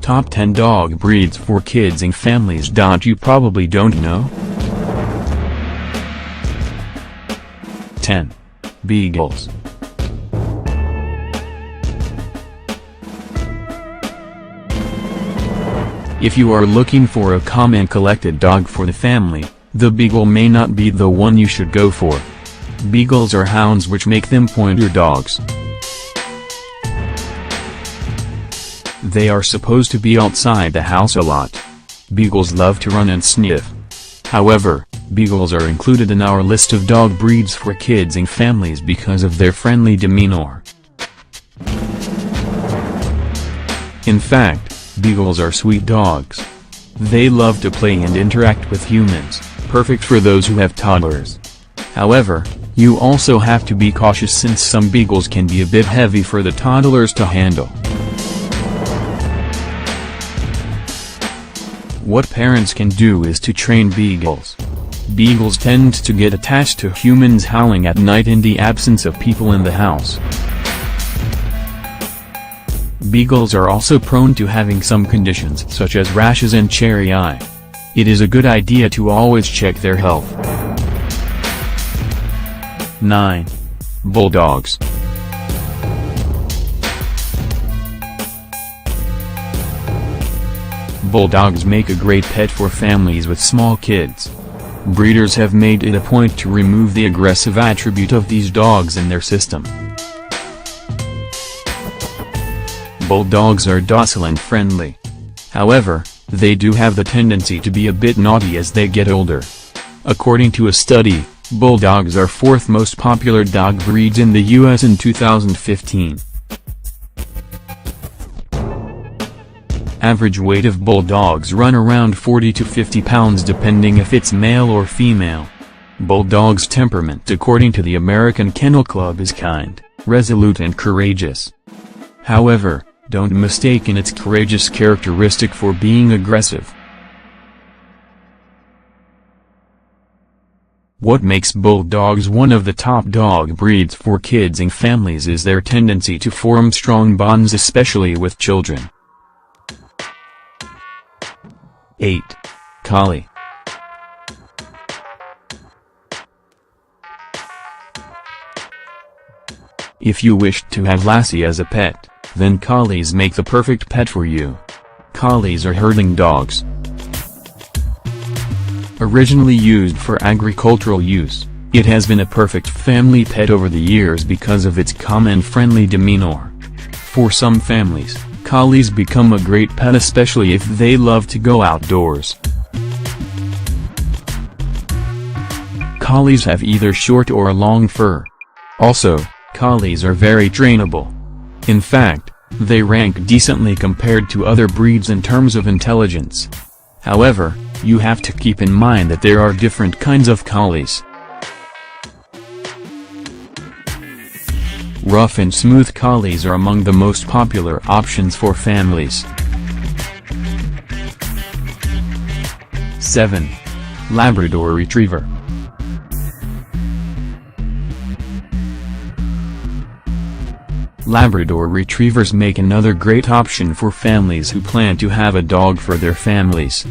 Top 10 Dog Breeds for Kids and Families. You probably don't know? 10. Beagles. If you are looking for a calm and collected dog for the family, the Beagle may not be the one you should go for. Beagles are hounds, which make them pointer dogs. They are supposed to be outside the house a lot. Beagles love to run and sniff. However, Beagles are included in our list of dog breeds for kids and families because of their friendly demeanor. In fact, Beagles are sweet dogs. They love to play and interact with humans, perfect for those who have toddlers. However, you also have to be cautious since some Beagles can be a bit heavy for the toddlers to handle. What parents can do is to train Beagles. Beagles tend to get attached to humans howling at night in the absence of people in the house. Beagles are also prone to having some conditions such as rashes and cherry eye. It is a good idea to always check their health. 9. Bulldogs. Bulldogs make a great pet for families with small kids. Breeders have made it a point to remove the aggressive attribute of these dogs in their system. Bulldogs are docile and friendly. However, they do have the tendency to be a bit naughty as they get older. According to a study, Bulldogs are 4th most popular dog breeds in the US in 2015. Average weight of Bulldogs run around 40 to 50 pounds depending if it's male or female. Bulldog's temperament according to the American Kennel Club is kind, resolute and courageous. However, don't mistake its courageous characteristic for being aggressive. What makes Bulldogs one of the top dog breeds for kids and families is their tendency to form strong bonds, especially with children. 8. Collie. If you wish to have Lassie as a pet, then Collies make the perfect pet for you. Collies are herding dogs. Originally used for agricultural use, it has been a perfect family pet over the years because of its calm and friendly demeanor. For some families, Collies become a great pet, especially if they love to go outdoors. Collies have either short or long fur. Also, Collies are very trainable. In fact, they rank decently compared to other breeds in terms of intelligence. However, you have to keep in mind that there are different kinds of Collies. Rough and smooth Collies are among the most popular options for families. 7. Labrador Retriever. Labrador Retrievers make another great option for families who plan to have a dog for their families.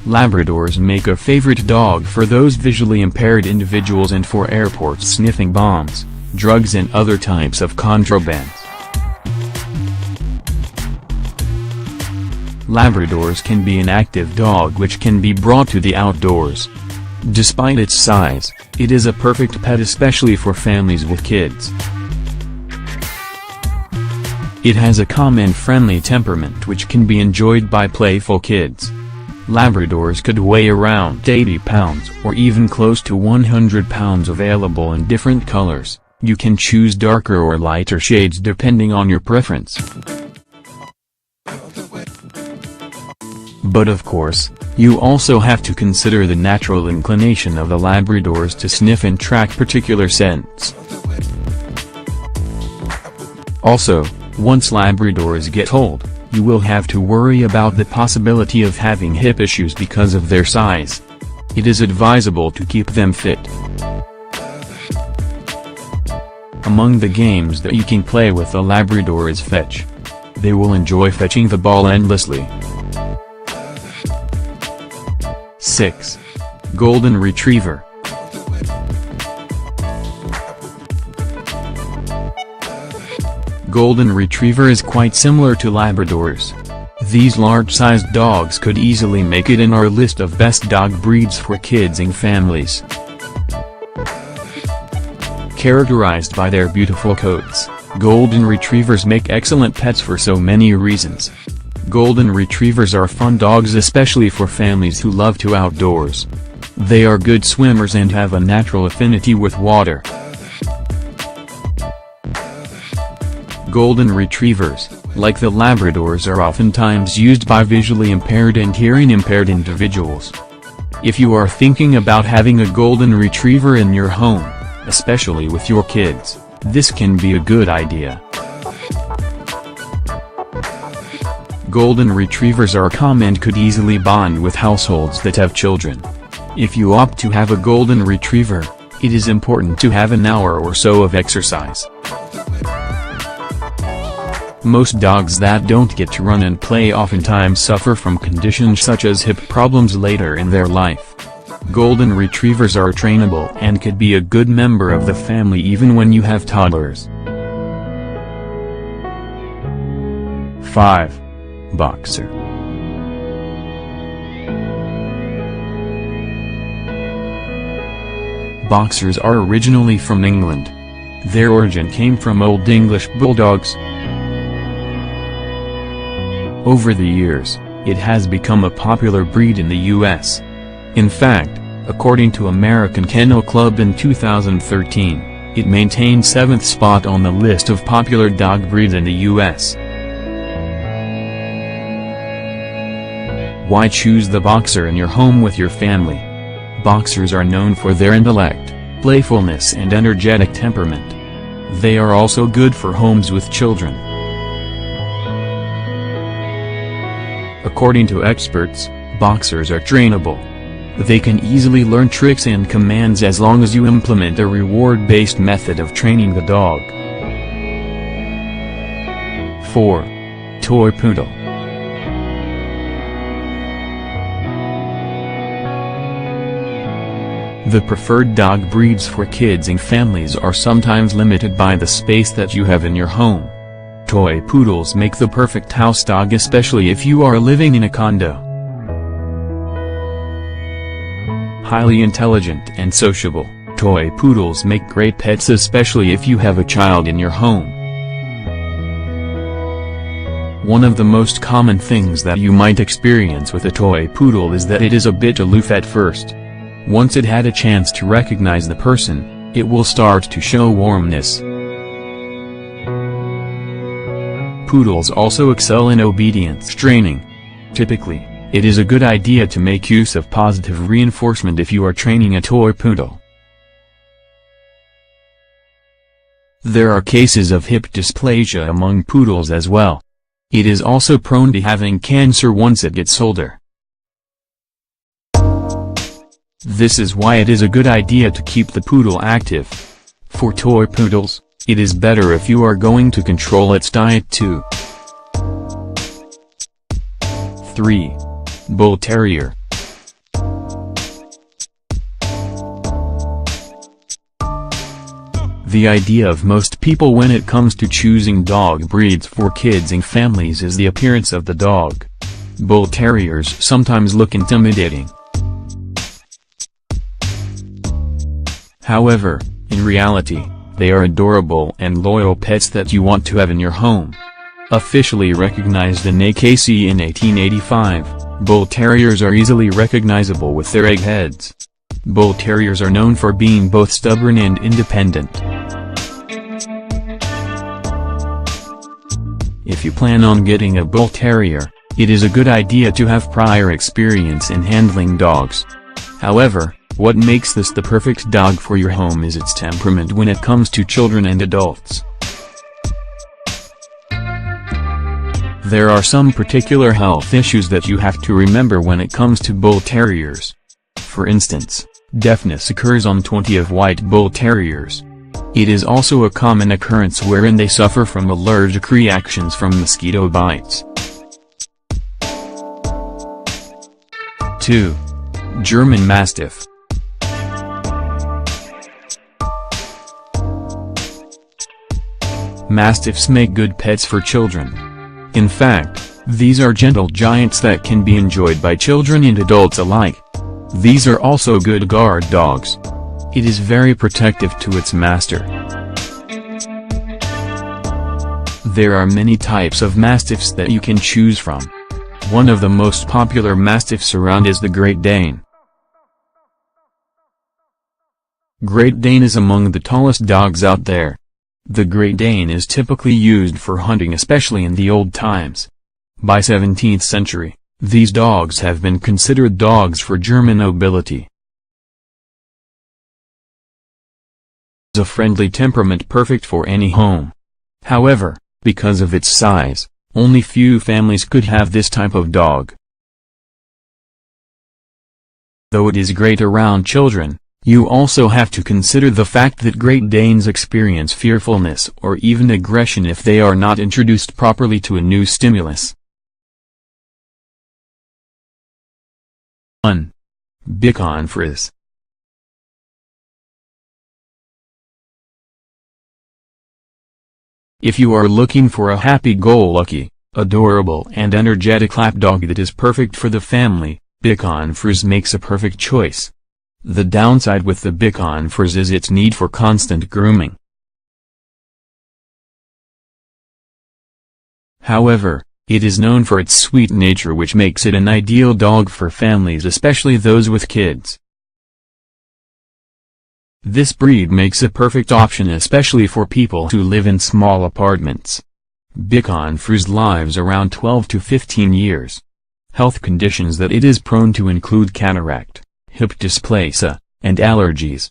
Labradors make a favorite dog for those visually impaired individuals and for airports sniffing bombs, drugs and other types of contrabands. Labradors can be an active dog which can be brought to the outdoors. Despite its size, it is a perfect pet especially for families with kids. It has a calm and friendly temperament which can be enjoyed by playful kids. Labradors could weigh around 80 pounds or even close to 100 pounds, available in different colors. You can choose darker or lighter shades depending on your preference. But of course, you also have to consider the natural inclination of the Labradors to sniff and track particular scents. Also, once Labradors get old, you will have to worry about the possibility of having hip issues because of their size. It is advisable to keep them fit. Among the games that you can play with a Labrador is fetch. They will enjoy fetching the ball endlessly. 6. Golden Retriever. Golden Retriever is quite similar to Labradors. These large-sized dogs could easily make it in our list of best dog breeds for kids and families. Characterized by their beautiful coats, Golden Retrievers make excellent pets for so many reasons. Golden Retrievers are fun dogs, especially for families who love to outdoors. They are good swimmers and have a natural affinity with water. Golden Retrievers, like the Labradors, are oftentimes used by visually impaired and hearing impaired individuals. If you are thinking about having a Golden Retriever in your home, especially with your kids, this can be a good idea. Golden Retrievers are calm and could easily bond with households that have children. If you opt to have a Golden Retriever, it is important to have an hour or so of exercise. Most dogs that don't get to run and play oftentimes suffer from conditions such as hip problems later in their life. Golden Retrievers are trainable and could be a good member of the family even when you have toddlers. 5. Boxer. Boxers are originally from England. Their origin came from Old English bulldogs. Over the years, it has become a popular breed in the U.S. In fact, according to American Kennel Club in 2013, it maintained 7th spot on the list of popular dog breeds in the U.S. Why choose the Boxer in your home with your family? Boxers are known for their intellect, playfulness and energetic temperament. They are also good for homes with children. According to experts, Boxers are trainable. They can easily learn tricks and commands as long as you implement a reward-based method of training the dog. 4. Toy Poodle. The preferred dog breeds for kids and families are sometimes limited by the space that you have in your home. Toy Poodles make the perfect house dog, especially if you are living in a condo. Highly intelligent and sociable, Toy Poodles make great pets, especially if you have a child in your home. One of the most common things that you might experience with a Toy Poodle is that it is a bit aloof at first. Once it had a chance to recognize the person, it will start to show warmness. Poodles also excel in obedience training. Typically, it is a good idea to make use of positive reinforcement if you are training a Toy Poodle. There are cases of hip dysplasia among poodles as well. It is also prone to having cancer once it gets older. This is why it is a good idea to keep the poodle active. For Toy Poodles, it is better if you are going to control its diet too. 3. Bull Terrier. The idea of most people when it comes to choosing dog breeds for kids and families is the appearance of the dog. Bull Terriers sometimes look intimidating. However, in reality, they are adorable and loyal pets that you want to have in your home. Officially recognized in AKC in 1885, Bull Terriers are easily recognizable with their egg heads. Bull Terriers are known for being both stubborn and independent. If you plan on getting a Bull Terrier, it is a good idea to have prior experience in handling dogs. However, what makes this the perfect dog for your home is its temperament when it comes to children and adults. There are some particular health issues that you have to remember when it comes to Bull Terriers. For instance, deafness occurs on 20 of white Bull Terriers. It is also a common occurrence wherein they suffer from allergic reactions from mosquito bites. 2. German Mastiff. Mastiffs make good pets for children. In fact, these are gentle giants that can be enjoyed by children and adults alike. These are also good guard dogs. It is very protective to its master. There are many types of Mastiffs that you can choose from. One of the most popular Mastiffs around is the Great Dane. Great Dane is among the tallest dogs out there. The Great Dane is typically used for hunting, especially in the old times. By 17th century, these dogs have been considered dogs for German nobility. A friendly temperament perfect for any home. However, because of its size, only few families could have this type of dog. Though it is great around children, you also have to consider the fact that Great Danes experience fearfulness or even aggression if they are not introduced properly to a new stimulus. 1. Bichon Frise. If you are looking for a happy-go-lucky, adorable and energetic lapdog that is perfect for the family, Bichon Frise makes a perfect choice. The downside with the Bichon Frise is its need for constant grooming. However, it is known for its sweet nature, which makes it an ideal dog for families, especially those with kids. This breed makes a perfect option especially for people who live in small apartments. Bichon Frise lives around 12 to 15 years. Health conditions that it is prone to include cataract, hip dysplasia, and allergies.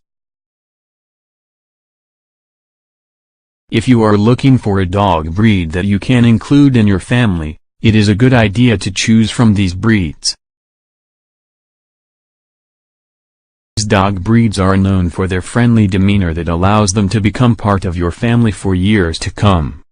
If you are looking for a dog breed that you can include in your family, it is a good idea to choose from these breeds. These dog breeds are known for their friendly demeanor that allows them to become part of your family for years to come.